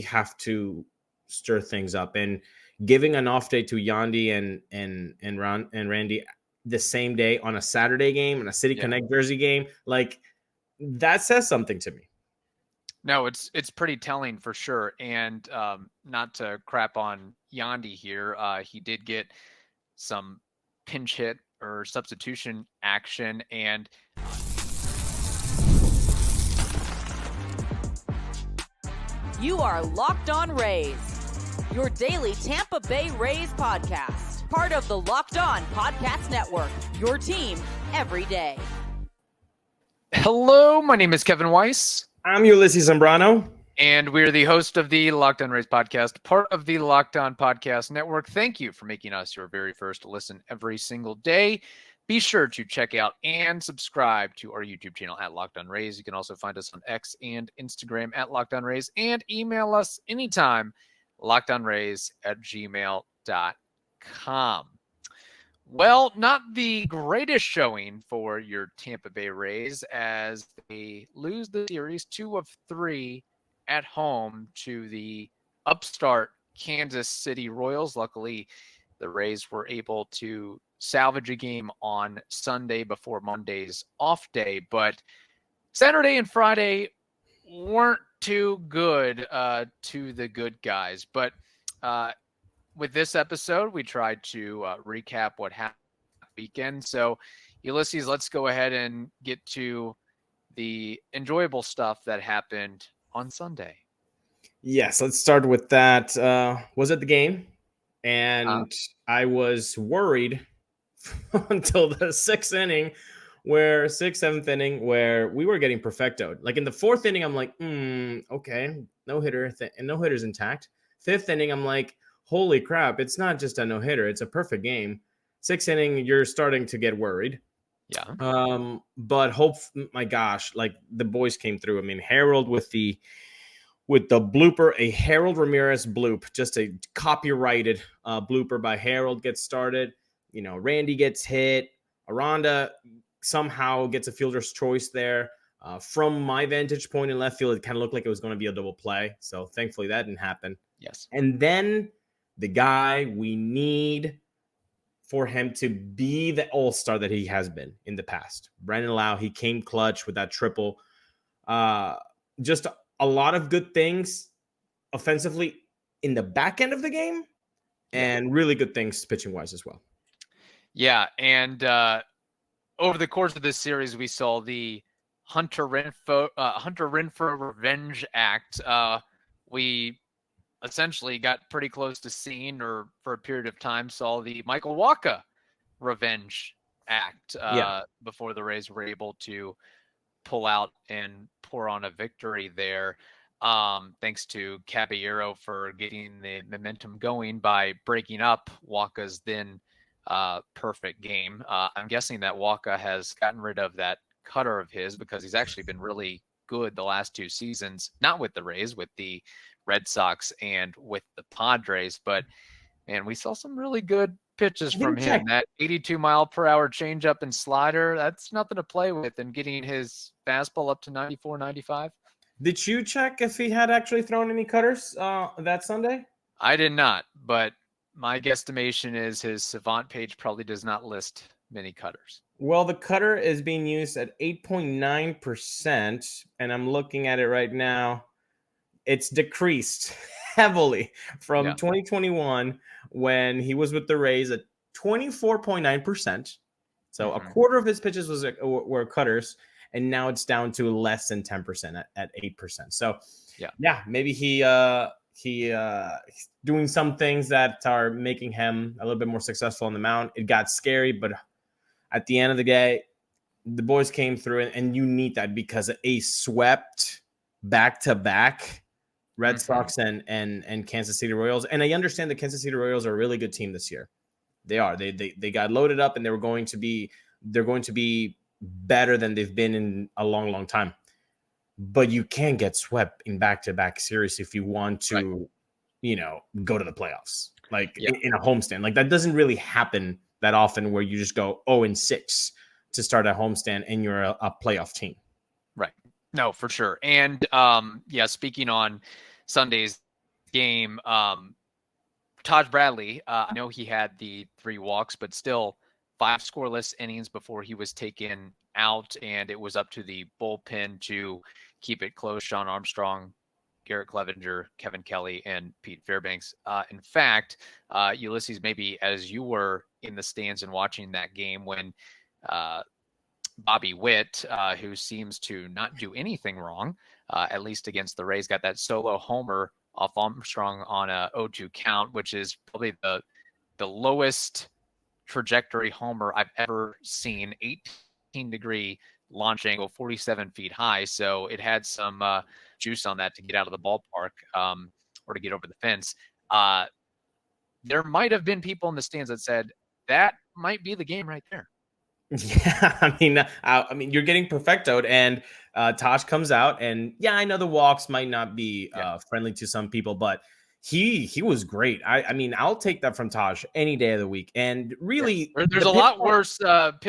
really have to stir things up, and giving an off day to Yandy and Randy the same day on a Saturday game and a City Connect Jersey game, like that says something to me. No, it's pretty telling for sure. And not to crap on Yandy here, he did get some pinch hit or substitution action, and you are Locked On Rays, your daily Tampa Bay Rays podcast, part of the Locked On Podcast Network, your team every day. Hello, my name is Kevin Weiss. I'm Ulises Sambrano. And we're the host of the Locked On Rays podcast, part of the Locked On Podcast Network. Thank you for making us your very first listen every single day. Be sure to check out and subscribe to our YouTube channel at Locked On Rays. You can also find us on X and Instagram at Locked On Rays, and email us anytime, lockedonrays@gmail.com. Well, not the greatest showing for your Tampa Bay Rays as they lose the series 2 of 3 at home to the upstart Kansas City Royals. Luckily, the Rays were able to salvage a game on Sunday before Monday's off day, but Saturday and Friday weren't too good to the good guys. But with this episode, we tried to recap what happened weekend. So, Ulises, let's go ahead and get to the enjoyable stuff that happened on Sunday. Yes, let's start with that. Was at the game, and I was worried until the sixth, seventh inning, where we were getting perfecto'd. Like in the fourth inning, I'm like, okay, no hitter, and no hitter's intact. Fifth inning, I'm like, holy crap, it's not just a no hitter, it's a perfect game. Sixth inning, you're starting to get worried. Yeah. But my gosh, like the boys came through. I mean, Harold with the blooper, a Harold Ramirez bloop, just a copyrighted blooper by Harold gets started. You know, Randy gets hit. Aranda somehow gets a fielder's choice there. From my vantage point in left field, it kind of looked like it was going to be a double play. So thankfully that didn't happen. Yes. And then the guy we need for him to be the all-star that he has been in the past, Brandon Lowe, he came clutch with that triple. Just a lot of good things offensively in the back end of the game, and really good things pitching-wise as well. Yeah, and over the course of this series, we saw the Hunter Renfroe Revenge Act. We essentially got pretty close to seeing, or for a period of time, saw the Michael Wacha Revenge Act before the Rays were able to pull out and pour on a victory there. Thanks to Caballero for getting the momentum going by breaking up Wacha's then perfect game. I'm guessing that Wacha has gotten rid of that cutter of his because he's actually been really good the last 2 seasons, not with the Rays, with the Red Sox and with the Padres. But man, we saw some really good pitches from him. That 82 mile per hour changeup and slider, that's nothing to play with, and getting his fastball up to 94, 95. Did you check if he had actually thrown any cutters that Sunday? I did not, but my guesstimation is his Savant page probably does not list many cutters. Well, the cutter is being used at 8.9%, and I'm looking at it right now. It's decreased heavily from 2021 when he was with the Rays at 24.9%. So a quarter of his pitches were cutters, and now it's down to less than 10% at 8%. So yeah, maybe he doing some things that are making him a little bit more successful on the mound. It got scary, but at the end of the day, the boys came through, and you need that because a swept back-to-back Red Sox and Kansas City Royals. And I understand the Kansas City Royals are a really good team this year. They are. They got loaded up, and they're going to be better than they've been in a long, long time. But you can get swept in back-to-back series if you want to, go to the playoffs. Like in a homestand. Like that doesn't really happen that often where you just go 0-6 to start a homestand and you're a playoff team. Right. No, for sure. And speaking on Sunday's game, Taj Bradley, I know he had the 3 walks, but still 5 scoreless innings before he was taken out, and it was up to the bullpen to keep it close. Sean Armstrong, Garrett Clevenger, Kevin Kelly, and Pete Fairbanks. In fact, Ulises, maybe as you were in the stands and watching that game when Bobby Witt, who seems to not do anything wrong, at least against the Rays, got that solo homer off Armstrong on a 0-2 count, which is probably the lowest trajectory homer I've ever seen. 18-degree launch angle, 47 feet high. So it had some juice on that to get out of the ballpark or to get over the fence. There might have been people in the stands that said that might be the game right there. Yeah, I mean, you're getting perfecto'd, and Taj comes out, and yeah, I know the walks might not be friendly to some people, but he was great. I mean, I'll take that from Taj any day of the week. And really, there's a lot worse starting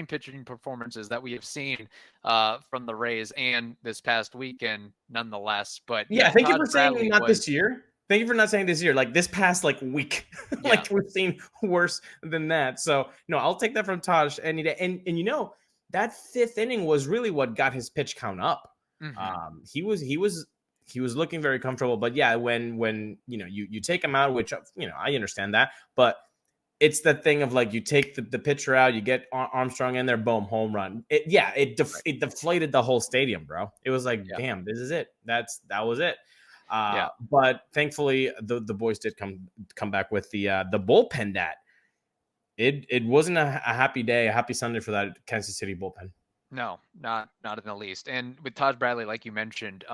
pitching performances that we have seen from the Rays and this past weekend, nonetheless. But yeah, thank you for saying not this year. Thank you for not saying this year, like this past week, like we've seen worse than that. So no, I'll take that from Taj any day. And you know, that 5th inning was really what got his pitch count up. Mm-hmm. He was looking very comfortable, but yeah, when you know, you take him out, which, you know, I understand that, but it's the thing of you take the pitcher out, you get Armstrong in there, boom, home run. It deflated the whole stadium, bro. It was damn, this is it. That was it. But thankfully the boys did come back with the bullpen. That it wasn't a happy day, a happy Sunday for that Kansas City bullpen. No, not in the least. And with Taj Bradley, like you mentioned,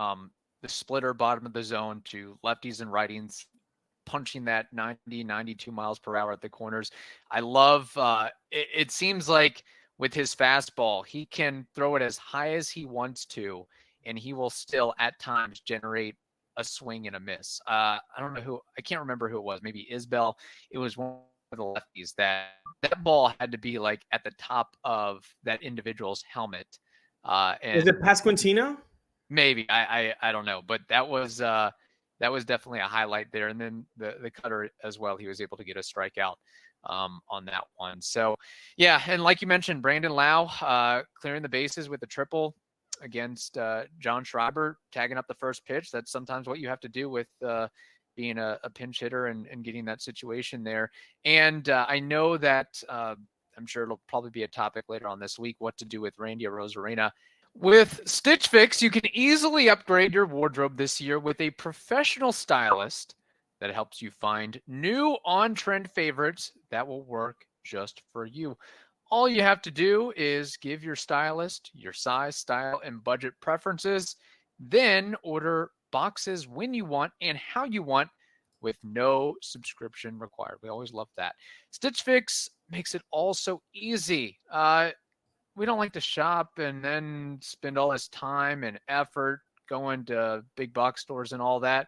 the splitter bottom of the zone to lefties and righties, punching that 92 miles per hour at the corners. I love it seems like with his fastball, he can throw it as high as he wants to, and he will still at times generate a swing and a miss. I can't remember who it was. Maybe Isbell. It was one of the lefties that ball had to be at the top of that individual's helmet. And is it Pasquantino? Maybe I don't know, but that was definitely a highlight there. And then the cutter as well. He was able to get a strikeout on that one. So yeah, and like you mentioned, Brandon Lowe clearing the bases with a triple against John Schreiber, tagging up the first pitch. That's sometimes what you have to do with being a pinch hitter and getting that situation there. And I know that I'm sure it'll probably be a topic later on this week, what to do with Randy Arozarena. With Stitch Fix, you can easily upgrade your wardrobe this year with a professional stylist that helps you find new on-trend favorites that will work just for you. All you have to do is give your stylist your size, style, and budget preferences, then order boxes when you want and how you want with no subscription required. We always love that. Stitch Fix makes it all so easy. We don't like to shop and then spend all this time and effort going to big box stores and all that.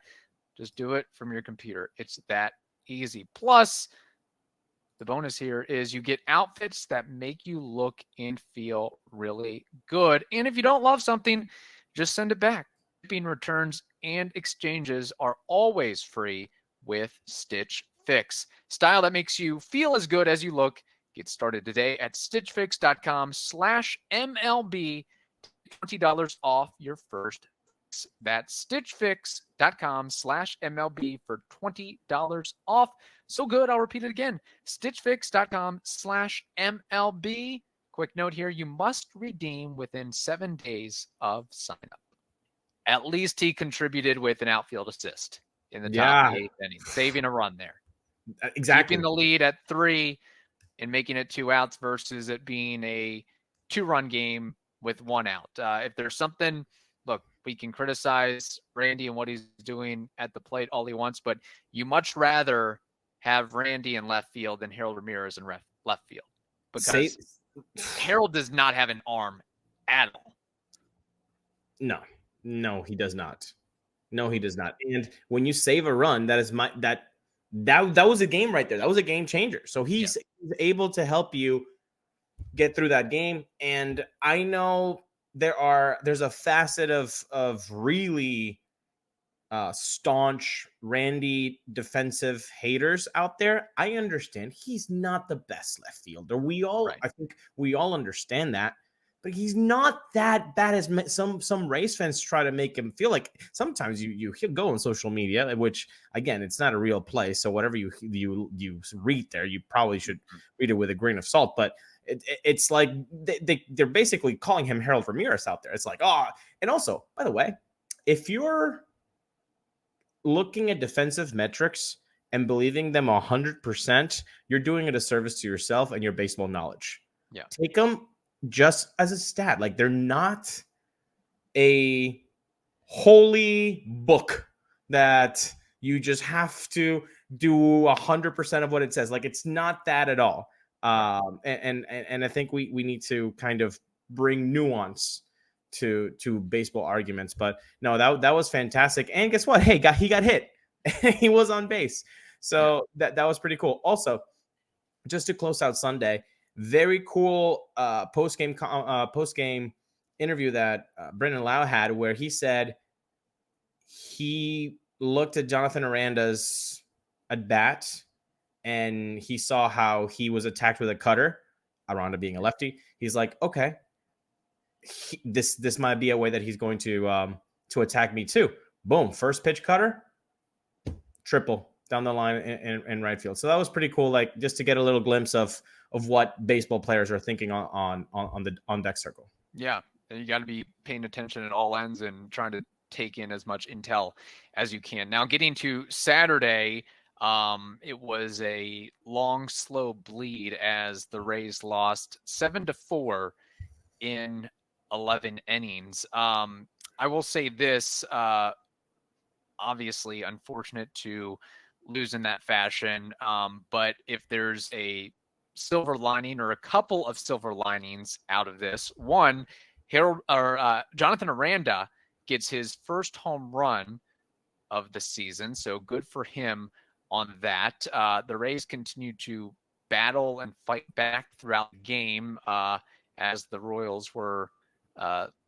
Just do it from your computer. It's that easy. Plus, the bonus here is you get outfits that make you look and feel really good. And if you don't love something, just send it back. Shipping, returns, and exchanges are always free with Stitch Fix. Style that makes you feel as good as you look. Get started today at stitchfix.com/MLB. $20 off your first. That's stitchfix.com/MLB for $20 off. So good, I'll repeat it again. stitchfix.com/MLB. Quick note here, you must redeem within 7 days of sign up. At least he contributed with an outfield assist in the top of the 8th inning, saving a run there. Exactly. Keeping the lead at 3 and making it 2 outs versus it being a 2-run game with 1 out. If there's something, look, we can criticize Randy and what he's doing at the plate all he wants, but you much rather have Randy in left field than Harold Ramirez in left field. Because Harold does not have an arm at all. No, he does not. No, he does not. And when you save a run, that is that was a game right there. That was a game changer. So he's able to help you get through that game. And I know there's a facet of really staunch Randy defensive haters out there, I understand he's not the best left fielder. I think we all understand that, but he's not that bad as some Rays fans try to make him feel like. Sometimes you go on social media, which again, it's not a real play, so whatever you read there, you probably should read it with a grain of salt. But it's like they're basically calling him Harold Ramirez out there. It's like, and also, by the way, if you're looking at defensive metrics and believing them 100%, you're doing a disservice to yourself and your baseball knowledge. Yeah, take them just as a stat. Like, they're not a holy book that you just have to do 100% of what it says. Like, it's not that at all. And I think we need to kind of bring nuance to baseball arguments. But no, that was fantastic. And guess what? Hey, he got hit. He was on base. So that was pretty cool. Also, just to close out Sunday, very cool post-game interview that Brandon Lowe had, where he said he looked at Jonathan Aranda's at bat and he saw how he was attacked with a cutter, Aranda being a lefty. He's like, okay, this might be a way that he's going to attack me too. Boom, first pitch cutter, triple down the line in right field. So that was pretty cool, like just to get a little glimpse of what baseball players are thinking on the on deck circle. Yeah, and you got to be paying attention at all ends and trying to take in as much intel as you can. Now, getting to Saturday, it was a long, slow bleed as the Rays lost 7-4 in 11 innings. I will say this, obviously unfortunate to lose in that fashion. But if there's a silver lining or a couple of silver linings out of this, one, Jonathan Aranda gets his first home run of the season. So good for him on that. The Rays continue to battle and fight back throughout the game as the Royals were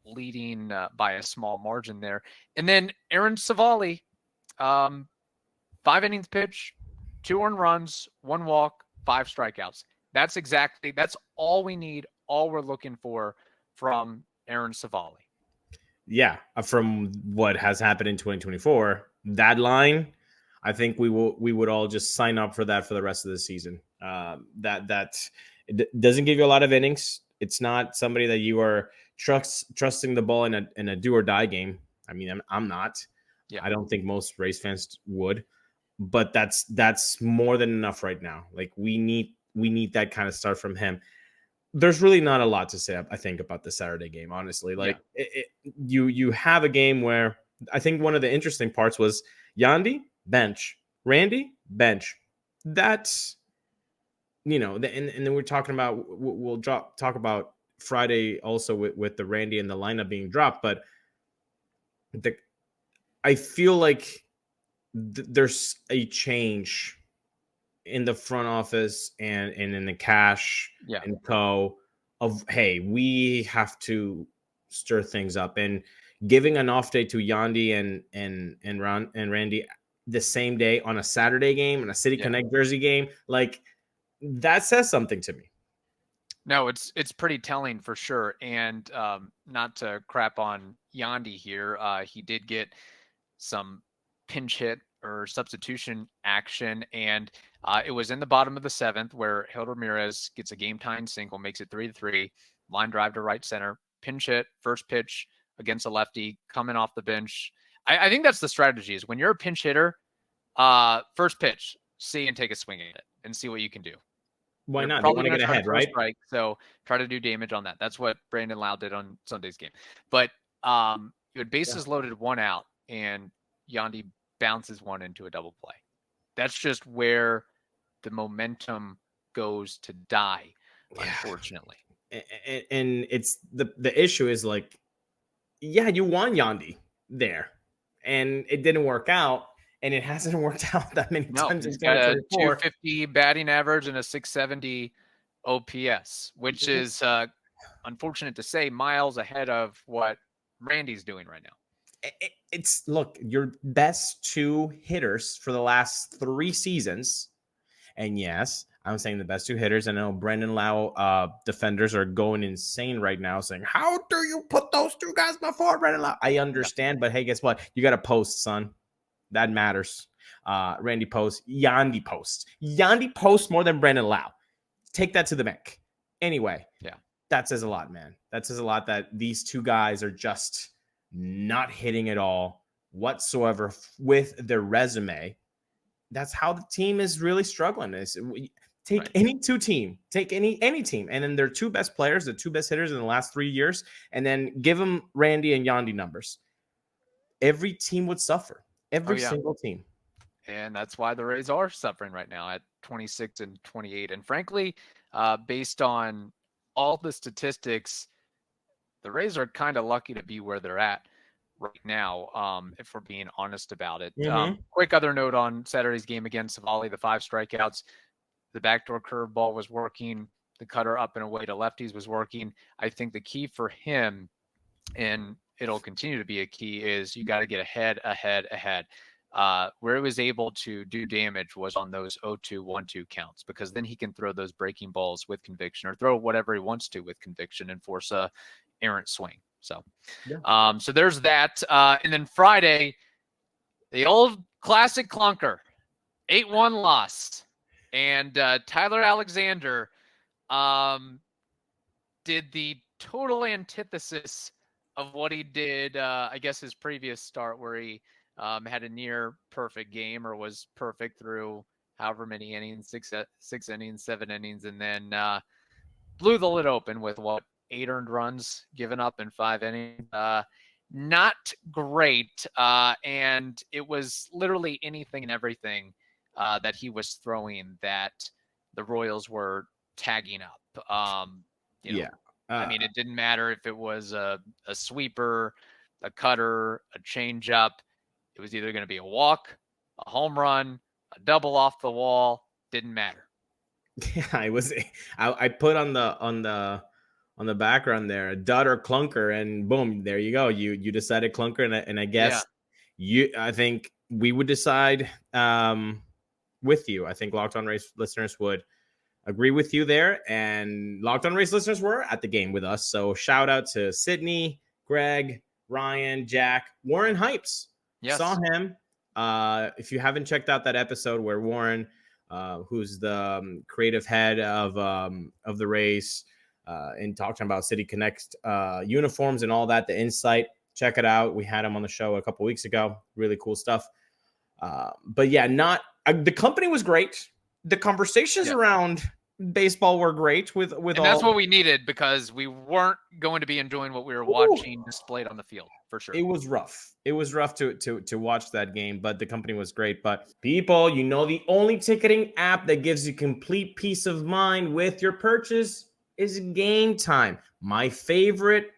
leading by a small margin there. And then Aaron Savali, 5 innings pitch, 2 earned runs, 1 walk, 5 strikeouts. That's all we need, all we're looking for from Aaron Savali. Yeah, from what has happened in 2024, that line, I think we would all just sign up for that for the rest of the season. That it doesn't give you a lot of innings. It's not somebody that you are trusting the ball in a do or die game. I mean, I'm not. Yeah. I don't think most Rays fans would, but that's more than enough right now. Like we need that kind of start from him. There's really not a lot to say, I think, about the Saturday game, honestly. Like you have a game where I think one of the interesting parts was Yandy bench, Randy bench. That's, and then we're talking about we'll talk about Friday also with the Randy and the lineup being dropped, but I feel like there's a change in the front office and in the cash and co of, hey, we have to stir things up, and giving an off day to Yandy and Randy the same day on a Saturday game and a City Connect Jersey game, like that says something to me. No, it's pretty telling for sure. And not to crap on Yandy here, he did get some pinch hit or substitution action, and it was in the bottom of the 7th where Harold Ramirez gets a game-tying single, makes it 3-3, line drive to right center, pinch hit, first pitch against a lefty, coming off the bench. I think that's the strategy, is when you're a pinch hitter, first pitch, see and take a swing at it and see what you can do. Why not? They want to get ahead, right? Strike, so try to do damage on that. That's what Brandon Lowe did on Sunday's game. But you had bases loaded, 1 out, and Yandy bounces one into a double play. That's just where the momentum goes to die, unfortunately. And it's the issue is like, you want Yandy there, and it didn't work out, and it hasn't worked out that many times. He's got a 250 batting average and a 670 OPS, which is unfortunate to say, miles ahead of what Randy's doing right now. It's look, your best 2 hitters for the last 3 seasons. And yes, I'm saying the best 2 hitters. I know Brandon Lowe defenders are going insane right now saying, how do you put those 2 guys before Brandon Lowe? I understand, but hey, guess what? You got to post, son. That matters. Randy Post, Yandy Post more than Brandon Lowe. Take that to the bank. Anyway, yeah, that says a lot, man. That says a lot that these 2 guys are just not hitting at all whatsoever with their resume. That's how the team is really struggling. Take any 2 team, take any team, and then their 2 best players, the 2 best hitters in the last 3 years, and then give them Randy and Yandy numbers. Every team would suffer. Every single team. And that's why the Rays are suffering right now at 26 and 28. And frankly, based on all the statistics, the Rays are kind of lucky to be where they're at right now, if we're being honest about it. Quick other note on Saturday's game against Savali, the 5 strikeouts, the backdoor curveball was working, the cutter up and away to lefties was working. I think the key for him, and it'll continue to be a key, is you got to get ahead. Where he was able to do damage was on those 0-2, 1-2 counts, because then he can throw those breaking balls with conviction, or throw whatever he wants to with conviction and force a errant swing. So, so there's that. And then Friday, the old classic clunker, 8-1 loss. And Tyler Alexander did the total antithesis of what he did, I guess, his previous start, where he had a near perfect game, or was perfect through however many innings, 6 innings, 7 innings, and then blew the lid open with 8 earned runs given up in 5 innings. Not great. And it was literally anything and everything that he was throwing that the Royals were tagging up. I mean, it didn't matter if it was a sweeper, a cutter, a changeup. It was either going to be a walk, a home run, a double off the wall. Didn't matter. Yeah, I put on the background there a dud or clunker, and boom, there you go. You decided clunker, and I guess I think we would decide with you. I think Locked On Rays listeners would agree with you there, and Locked On Rays listeners were at the game with us. So shout out to Sydney, Greg, Ryan, Jack, Warren Hypes. Yes. Saw him. If you haven't checked out that episode where Warren, who's the creative head of the Rays, and talking about City Connect uniforms and all that, the insight, check it out. We had him on the show a couple weeks ago. Really cool stuff. But yeah, the company was great. The conversations around baseball were great with that's what we needed, because we weren't going to be enjoying what we were watching displayed on the field, for sure. It was rough. It was rough to watch that game, but the company was great. But people, the only ticketing app that gives you complete peace of mind with your purchase is Game Time. My favorite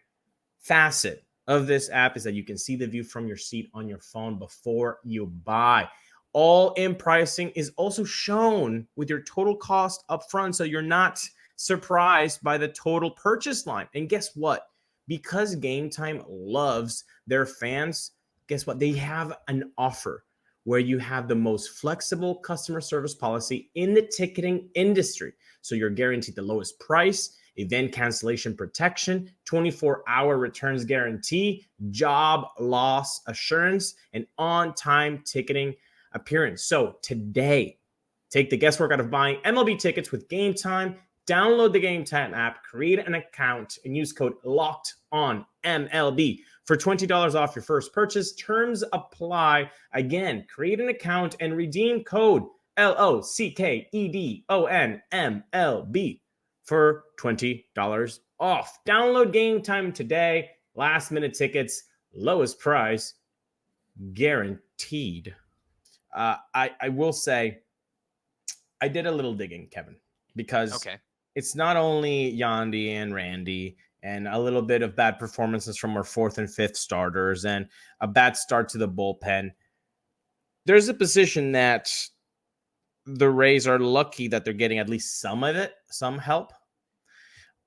facet of this app is that you can see the view from your seat on your phone before you buy. All-in pricing is also shown with your total cost up front, so you're not surprised by the total purchase line. And guess what? Because Game Time loves their fans, guess what? They have an offer where you have the most flexible customer service policy in the ticketing industry. So you're guaranteed the lowest price, event cancellation protection, 24-hour returns guarantee, job loss assurance, and on-time ticketing appearance. So today, take the guesswork out of buying MLB tickets with Game Time. Download the Game Time app, create an account, and use code LOCKEDONMLB for $20 off your first purchase. Terms apply. Again, create an account and redeem code LOCKEDONMLB for $20 off. Download Game Time today. Last minute tickets, lowest price, guaranteed. I will say, I did a little digging, Kevin, because it's not only Yandy and Randy and a little bit of bad performances from our 4th and 5th starters and a bad start to the bullpen. There's a position that the Rays are lucky that they're getting at least some of it, some help.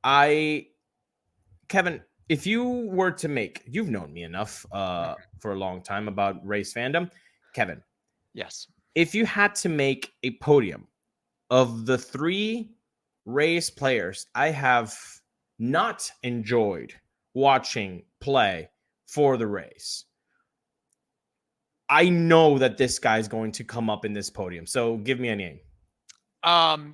Kevin, if you were to make, you've known me enough for a long time about Rays fandom, Kevin. Yes. If you had to make a podium of the 3 Rays players I have not enjoyed watching play for the Rays, I know that this guy's going to come up in this podium. So give me a name.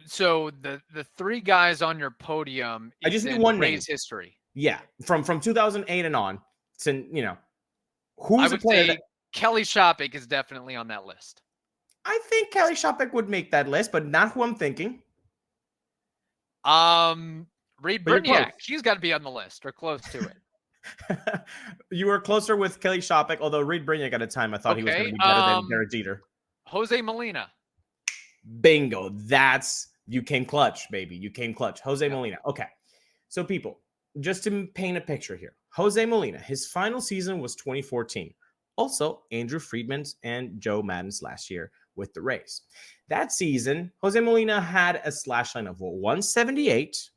So the 3 guys on your podium, I just need one Rays name. history. Yeah, from 2008 and on. To, you know, who's I a would player say that Kelly Shoppach is definitely on that list. I think Kelly Shoppach would make that list, but not who I'm thinking. Reed But you're close. Brignac, she's got to be on the list or close to it. You were closer with Kelly Shoppach, although Reed Brignac at a time I thought he was going to be better than Derek Jeter. Jose Molina. Bingo. You came clutch, baby. You came clutch. Jose Molina. Okay. So people, just to paint a picture here. Jose Molina, his final season was 2014. Also, Andrew Friedman's and Joe Maddon's last year with the Rays. That season, Jose Molina had a slash line of 178,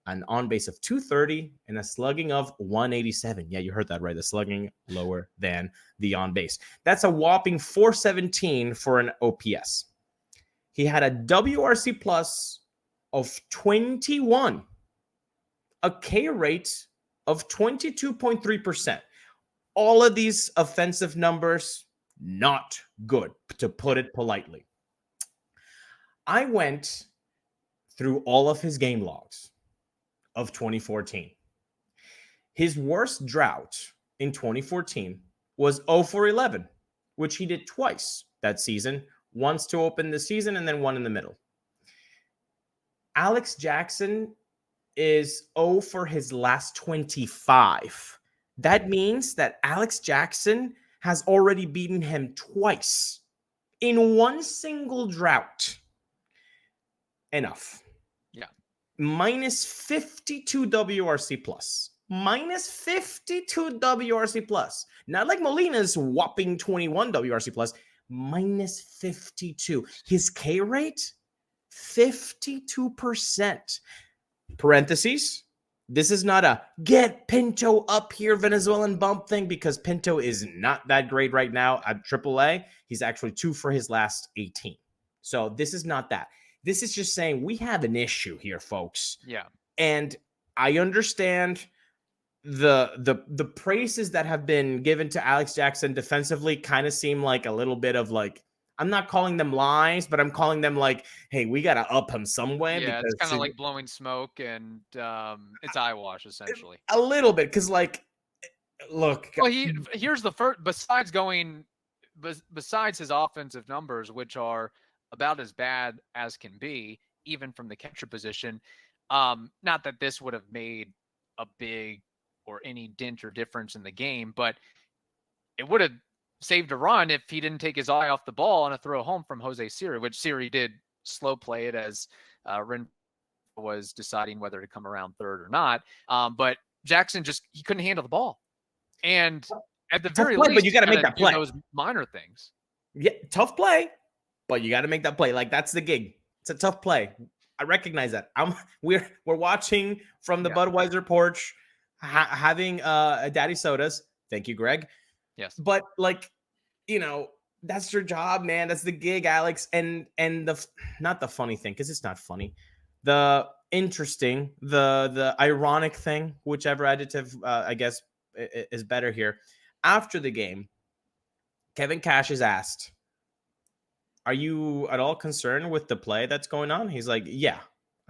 an on base of 230, and a slugging of 187. Yeah, you heard that right. The slugging lower than the on base. That's a whopping 417 for an OPS. He had a WRC plus of 21, a K rate of 22.3%. All of these offensive numbers, not good, to put it politely. I went through all of his game logs of 2014. His worst drought in 2014 was 0-for-11, which he did twice that season, once to open the season and then one in the middle. Alex Jackson is 0 for his last 25. That means that Alex Jackson has already beaten him twice in one single drought. Enough. Yeah. Minus 52 WRC plus. Minus 52 WRC plus. Not like Molina's whopping 21 WRC plus. Minus 52. His K rate, 52%. Parentheses. This is not a get Pinto up here Venezuelan bump thing, because Pinto is not that great right now at AAA. He's actually 2 for his last 18. So this is not that. This is just saying we have an issue here, folks. Yeah. And I understand the praises that have been given to Alex Jackson defensively kind of seem like a little bit of like, I'm not calling them lies, but I'm calling them like, hey, we got to up him some way. Yeah, it's kind of like blowing smoke, and it's eyewash, essentially. A little bit, because, like, look. Well, here's the first, besides his offensive numbers, which are about as bad as can be, even from the catcher position, not that this would have made a big or any dent or difference in the game, but it would have saved a run if he didn't take his eye off the ball on a throw home from Jose Siri, which Siri did slow play it as Ren was deciding whether to come around third or not. But Jackson he couldn't handle the ball. And at the very least, but you got to make that play. Those minor things. Yeah, tough play, but you got to make that play. Like, that's the gig. It's a tough play. I recognize that. We're watching from the Budweiser porch, having daddy sodas. Thank you, Greg. Yes. But, like, that's your job, man. That's the gig, Alex. And not the funny thing, because it's not funny. The interesting, the ironic thing, whichever adjective I guess is better here. After the game, Kevin Cash is asked, are you at all concerned with the play that's going on? He's like, yeah,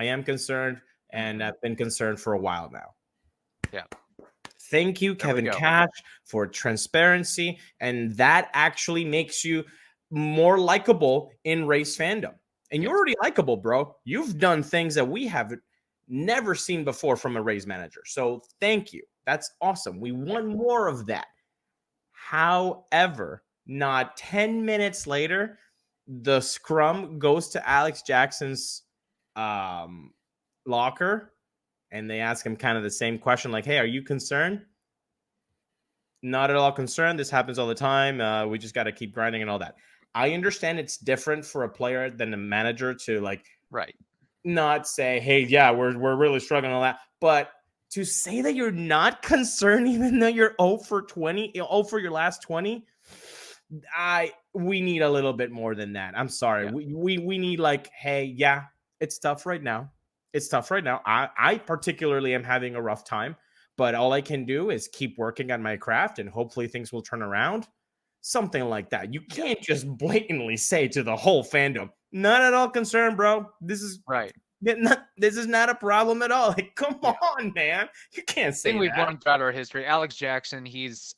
I am concerned, and I've been concerned for a while now. Yeah. Thank you, Kevin Cash, for transparency. And that actually makes you more likable in Rays fandom. And you're already likable, bro. You've done things that we have never seen before from a Rays manager. So thank you. That's awesome. We want more of that. However, not 10 minutes later, the scrum goes to Alex Jackson's locker. And they ask him kind of the same question, like, hey, are you concerned? Not at all concerned. This happens all the time. We just got to keep grinding and all that. I understand it's different for a player than a manager to, like, right, not say, hey, yeah, we're really struggling and all that. But to say that you're not concerned, even though you're 0 for 20, 0 for your last 20, we need a little bit more than that. I'm sorry. Yeah. We need like, hey, yeah, it's tough right now. It's tough right now. I particularly am having a rough time, but all I can do is keep working on my craft and hopefully things will turn around. Something like that. You can't just blatantly say to the whole fandom, not at all concerned, bro. This is right. This is not a problem at all. Like, come on, man. You can't say We've that. learned throughout our history. Alex Jackson, he's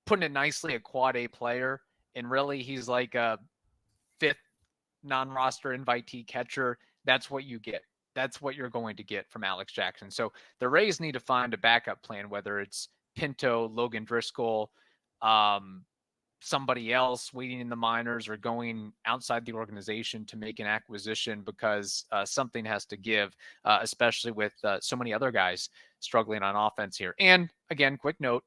putting it nicely, a quad A player, and really he's like a fifth non-roster invitee catcher. That's what you get. That's what you're going to get from Alex Jackson. So the Rays need to find a backup plan, whether it's Pinto, Logan Driscoll, somebody else waiting in the minors or going outside the organization to make an acquisition, because something has to give, especially with so many other guys struggling on offense here. And again, quick note,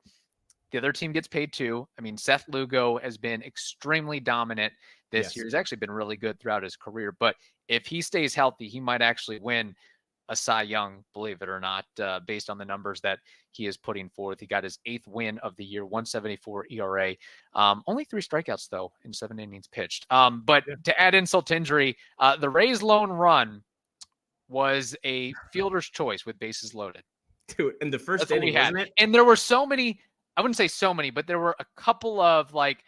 the other team gets paid too. I mean, Seth Lugo has been extremely dominant this year. He's actually been really good throughout his career, but if he stays healthy, he might actually win a Cy Young, believe it or not, based on the numbers that he is putting forth. He got his 8th win of the year, 1.74 ERA. Only 3 strikeouts, though, in 7 innings pitched. But to add insult to injury, the Rays' lone run was a fielder's choice with bases loaded. Dude, in the first inning, wasn't it? And there were so many, I wouldn't say so many, but there were a couple of like,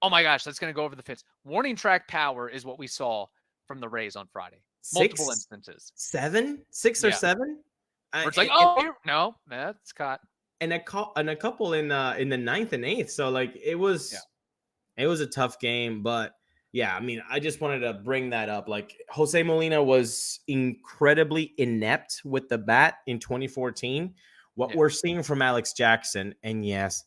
oh my gosh, that's going to go over the fence. Warning track power is what we saw from the Rays on Friday. Multiple instances. 6 or 7. Where it's like, oh no, that's caught. And a couple in the 9th and 8th. So like it was a tough game, but yeah, I mean, I just wanted to bring that up. Like Jose Molina was incredibly inept with the bat in 2014. What we're seeing from Alex Jackson, and yes,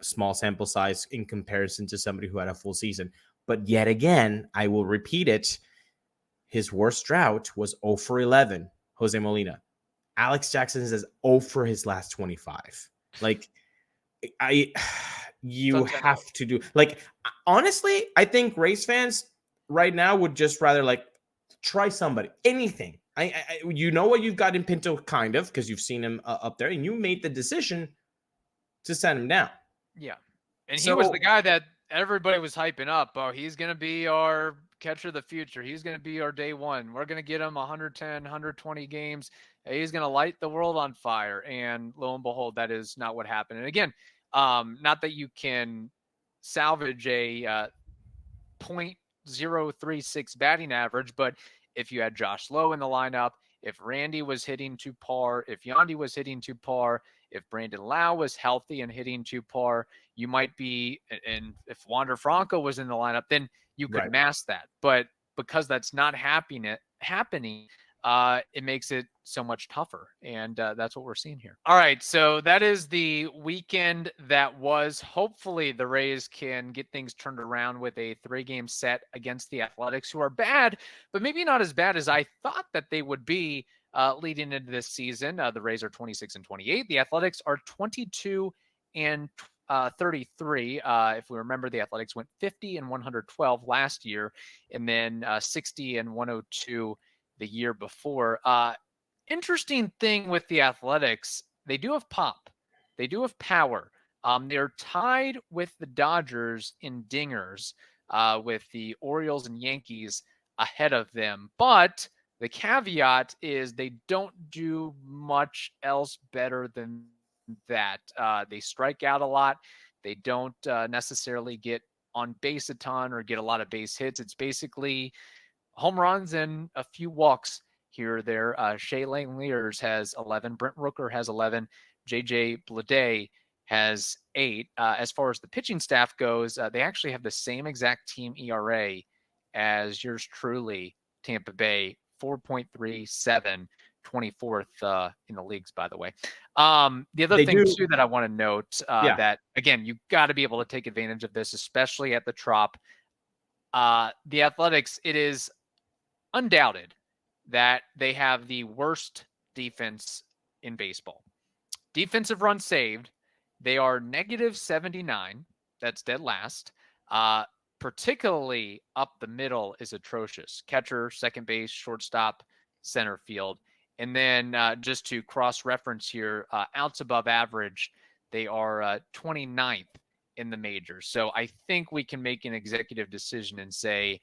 small sample size in comparison to somebody who had a full season, but yet again, I will repeat it. His worst drought was 0 for 11, Jose Molina. Alex Jackson says 0 for his last 25. Like, you have to do, like, honestly, I think Rays fans right now would just rather, like, try somebody, anything. You know what you've got in Pinto, kind of, because you've seen him up there, and you made the decision to send him down. Yeah. And he was the guy that everybody was hyping up. Oh, he's going to be our catcher of the future. He's going to be our day one. We're going to get him 110, 120 games. He's going to light the world on fire. And lo and behold, that is not what happened. And again, not that you can salvage a .036 batting average, but if you had Josh Lowe in the lineup, if Randy was hitting to par, if Yandy was hitting to par, if Brandon Lowe was healthy and hitting to par, you might be, and if Wander Franco was in the lineup, then you could mask that. But because that's not happening, it makes it so much tougher. And that's what we're seeing here. All right. So that is the weekend that was. Hopefully the Rays can get things turned around with a 3-game set against the Athletics, who are bad, but maybe not as bad as I thought that they would be leading into this season. The Rays are 26-28. The Athletics are 22-33. If we remember, the Athletics went 50-112 last year, and then 60-102 the year before. Interesting thing with the Athletics, they do have pop. They do have power. They're tied with the Dodgers in dingers, with the Orioles and Yankees ahead of them. But the caveat is they don't do much else better than that. They strike out a lot. They don't necessarily get on base a ton or get a lot of base hits. It's basically home runs and a few walks here or there. Shea Langeliers has 11. Brent Rooker has 11. JJ Bleday has 8. As far as the pitching staff goes, they actually have the same exact team ERA as yours truly, Tampa Bay, 4.37, 24th in the leagues, by the way. The other thing too that I want to note, that again, you got to be able to take advantage of this, especially at the Trop. The Athletics, it is undoubted that they have the worst defense in baseball. Defensive runs saved, they are -79. That's dead last. Particularly up the middle is atrocious. Catcher, second base, shortstop, center field. And then just to cross-reference here, outs above average, they are 29th in the majors. So I think we can make an executive decision and say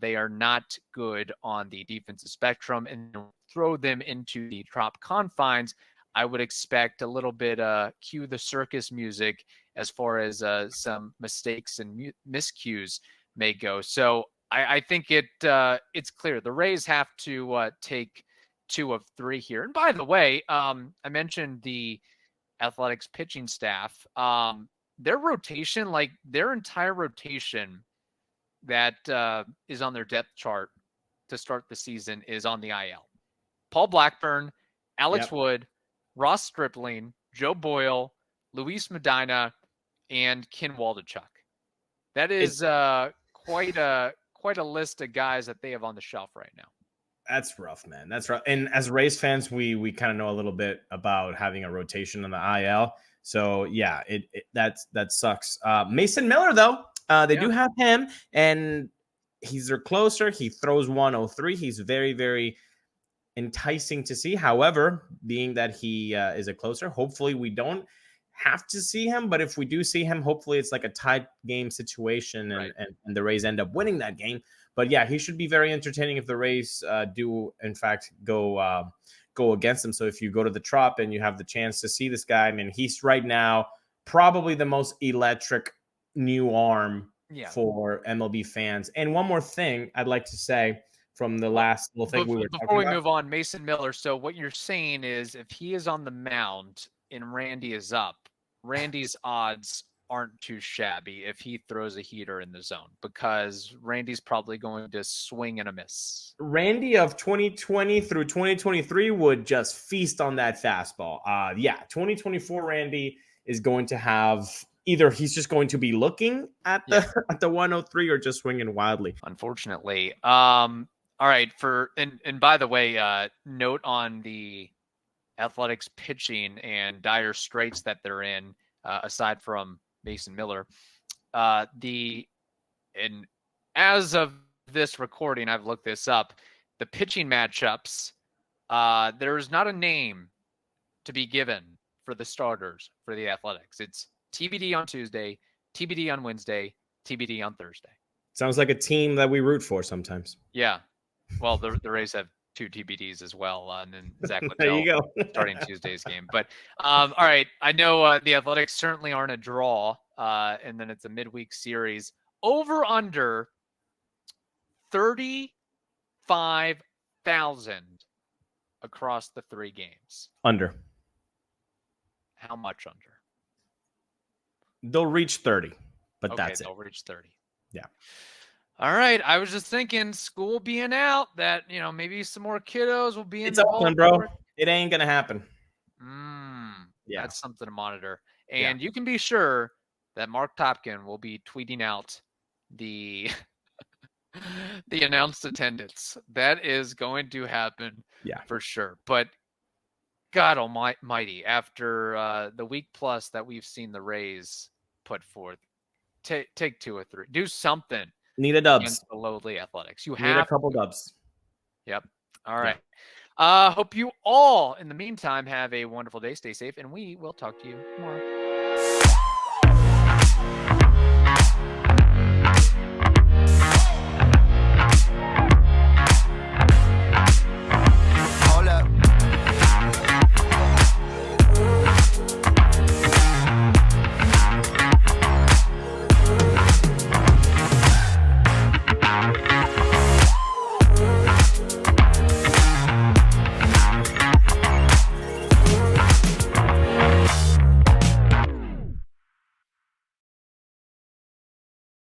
they are not good on the defensive spectrum and throw them into the Trop confines. I would expect a little bit cue the circus music as far as some mistakes and miscues may go. So I think it's clear. The Rays have to take 2 of 3 here. And by the way, I mentioned the Athletics pitching staff. Their rotation, like their entire rotation that is on their depth chart to start the season is on the IL. Paul Blackburn, Alex Wood, Ross Stripling, Joe Boyle, Luis Medina, and Ken Waldichuk. That is quite a list of guys that they have on the shelf right now. That's rough, man. That's rough. And as Rays fans, we kind of know a little bit about having a rotation on the IL. So yeah, that sucks. Mason Miller, though, they do have him, and he's their closer. He throws 103. He's very, very enticing to see. However, being that he is a closer, hopefully we don't have to see him. But if we do see him, hopefully it's like a tied game situation, and the Rays end up winning that game. But yeah, he should be very entertaining if the Rays do, in fact, go against him. So if you go to the Trop and you have the chance to see this guy, I mean, he's right now probably the most electric new arm for MLB fans. And one more thing I'd like to say from the last little thing we were talking about. Before we move on, Mason Miller. So what you're saying is if he is on the mound and Randy is up, Randy's odds aren't too shabby if he throws a heater in the zone, because Randy's probably going to swing and a miss. Randy of 2020 through 2023 would just feast on that fastball. 2024 Randy is going to have either he's just going to be looking at the 103 or just swinging wildly. Unfortunately. All right. And by the way, note on the Athletics pitching and dire straits that they're in, aside from Mason Miller, and as of this recording, I've looked this up, the pitching matchups, there's not a name to be given for the starters for the Athletics. It's TBD on Tuesday, TBD on Wednesday, TBD on Thursday. Sounds like a team that we root for sometimes. Yeah. Well, the Rays have 2 TBDs as well, and then Zach there you go. starting Tuesday's game. But all right, I know the Athletics certainly aren't a draw, and then it's a midweek series. Over under 35,000 across the 3 games. Under. How much under? They'll reach 30, but that's it. They'll reach 30. Yeah. All right. I was just thinking, school being out, that maybe some more kiddos will be in. It's Oakland, bro. It ain't gonna happen. That's something to monitor. And you can be sure that Mark Topkin will be tweeting out the announced attendance. That is going to happen, for sure. But God almighty, after the week plus that we've seen the Rays put forth, take 2 or 3, do something. Need a dubs. The lowly Athletics. You need have a couple dubs. Yep. All right. Hope you all, in the meantime, have a wonderful day. Stay safe, and we will talk to you tomorrow.